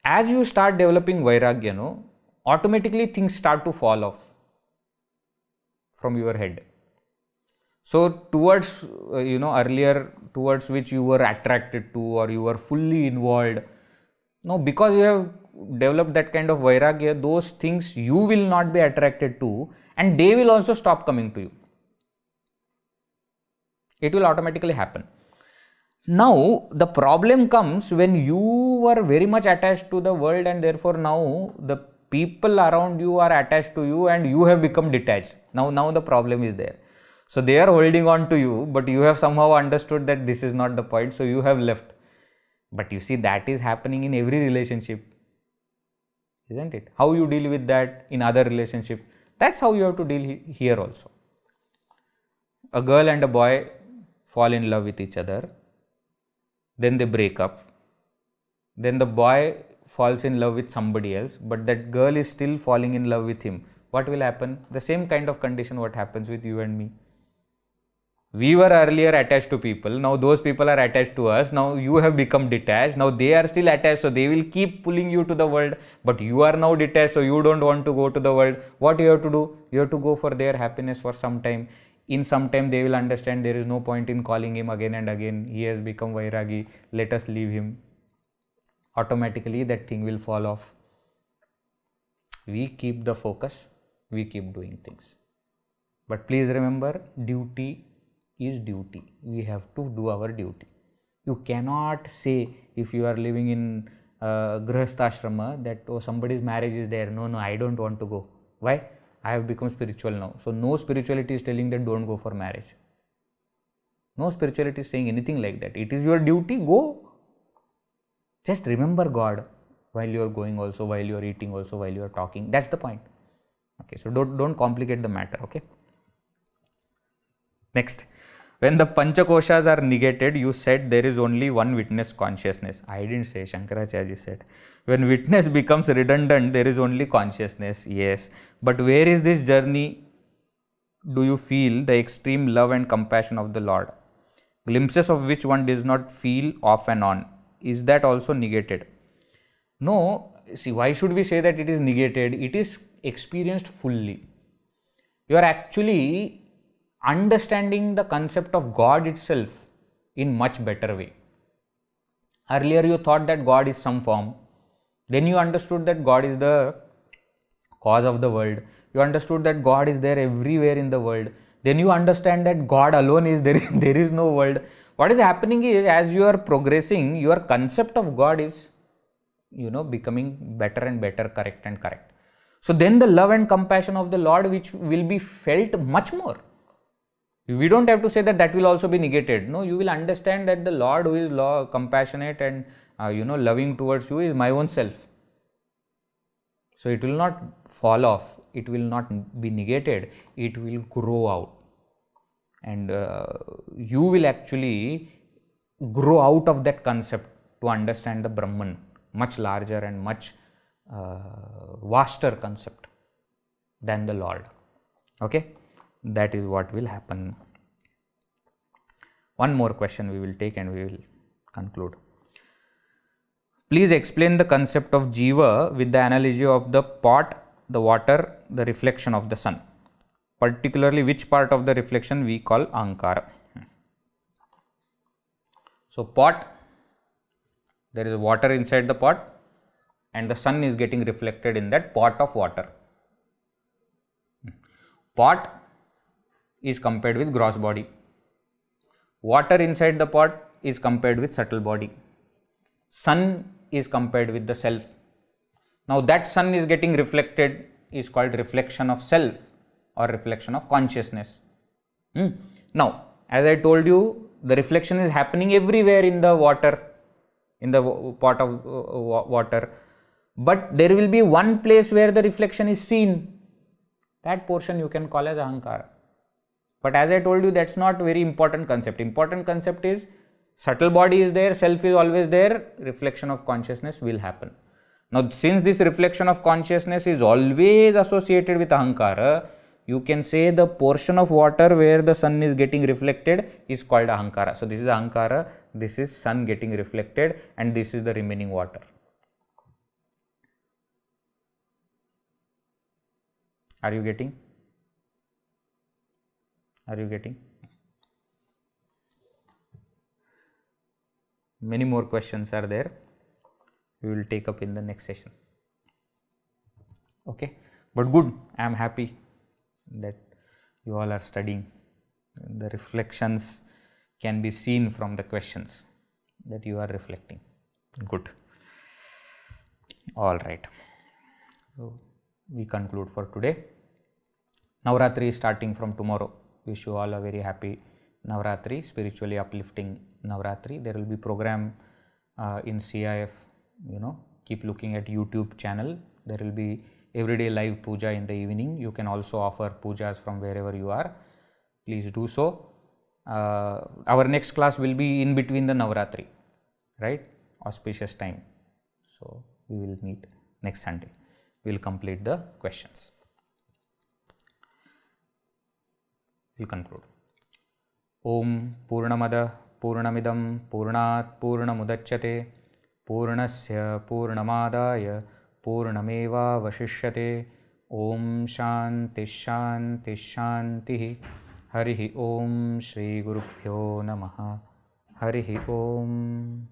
As you start developing vairagya, no, automatically things start to fall off from your head. So, towards, earlier, towards which you were attracted to or you were fully involved, No, because you have developed that kind of vairagya, those things you will not be attracted to, and they will also stop coming to you. It will automatically happen. Now, the problem comes when you were very much attached to the world, and therefore now the people around you are attached to you and you have become detached. Now the problem is there. So they are holding on to you, but you have somehow understood that this is not the point, so you have left. But you see, that is happening in every relationship, isn't it? How you deal with that in other relationship, that's how you have to deal here also. A girl and a boy fall in love with each other, then they break up, then the boy falls in love with somebody else, but that girl is still falling in love with him. What will happen? The same kind of condition what happens with you and me. We were earlier attached to people, now those people are attached to us, now you have become detached, now they are still attached, so they will keep pulling you to the world, but you are now detached, so you don't want to go to the world. What you have to do? You have to go for their happiness for some time. In some time they will understand there is no point in calling him again and again, he has become vairagi, let us leave him. Automatically that thing will fall off. We keep the focus, we keep doing things. But please remember, duty is duty. We have to do our duty. You cannot say, if you are living in grihastha that somebody's marriage is there, no, I don't want to go. Why? I have become spiritual now. So no spirituality is telling that don't go for marriage. No spirituality is saying anything like that. It is your duty, go. Just remember God while you are going also, while you are eating also, while you are talking. That's the point. Okay, so don't complicate the matter. Okay. Next, when the panchakoshas are negated, you said there is only one witness consciousness. I didn't say, Shankaracharya said. When witness becomes redundant, there is only consciousness. Yes, but where is this journey? Do you feel the extreme love and compassion of the Lord? Glimpses of which one does not feel off and on. Is that also negated? No, see, why should we say that it is negated? It is experienced fully. You are actually understanding the concept of God itself in much better way. Earlier you thought that God is some form. Then you understood that God is the cause of the world. You understood that God is there everywhere in the world. Then you understand that God alone is there. There is no world. What is happening is, as you are progressing, your concept of God is, becoming better and better, correct and correct. So then the love and compassion of the Lord, which will be felt much more. We don't have to say that will also be negated. No, you will understand that the Lord who is compassionate and loving towards you is my own self. So it will not fall off. It will not be negated. It will grow out. And you will actually grow out of that concept to understand the Brahman, much larger and much vaster concept than the Lord. Okay, that is what will happen. One more question we will take and we will conclude. Please explain the concept of Jiva with the analogy of the pot, the water, the reflection of the sun. Particularly, which part of the reflection we call Ahankara. So, pot, there is water inside the pot and the sun is getting reflected in that pot of water. Pot is compared with gross body. Water inside the pot is compared with subtle body. Sun is compared with the self. Now, that sun is getting reflected is called reflection of self or reflection of consciousness. Now, as I told you, the reflection is happening everywhere in the water, in the pot of water, but there will be one place where the reflection is seen. That portion you can call as Ahankara. But as I told you, that's not very important concept. Important concept is subtle body is there, self is always there, reflection of consciousness will happen. Now, since this reflection of consciousness is always associated with Ahankara, you can say the portion of water where the sun is getting reflected is called Ahankara. So, this is Ahankara, this is sun getting reflected and this is the remaining water. Are you getting? Are you getting? Many more questions are there. we will take up in the next session. Okay, but good, I am happy that you all are studying. The reflections can be seen from the questions that you are reflecting. Good. All right. So we conclude for today. Navratri is starting from tomorrow. Wish you all a very happy Navratri, spiritually uplifting Navratri. There will be program in CIF. Keep looking at YouTube channel. There will be everyday live puja in the evening. You can also offer pujas from wherever you are. Please do so. Our next class will be in between the Navratri, right? Auspicious time. So we will meet next Sunday. We will complete the questions. We will conclude. Om Purnamada Purnamidam Purnat Purnamudachyate Purnasya Purnamadaya Purnameva Vashishyate. Om Shanti Shanti Shanti. Harihi Om Shri Gurubhyo Namaha. Harihi Om.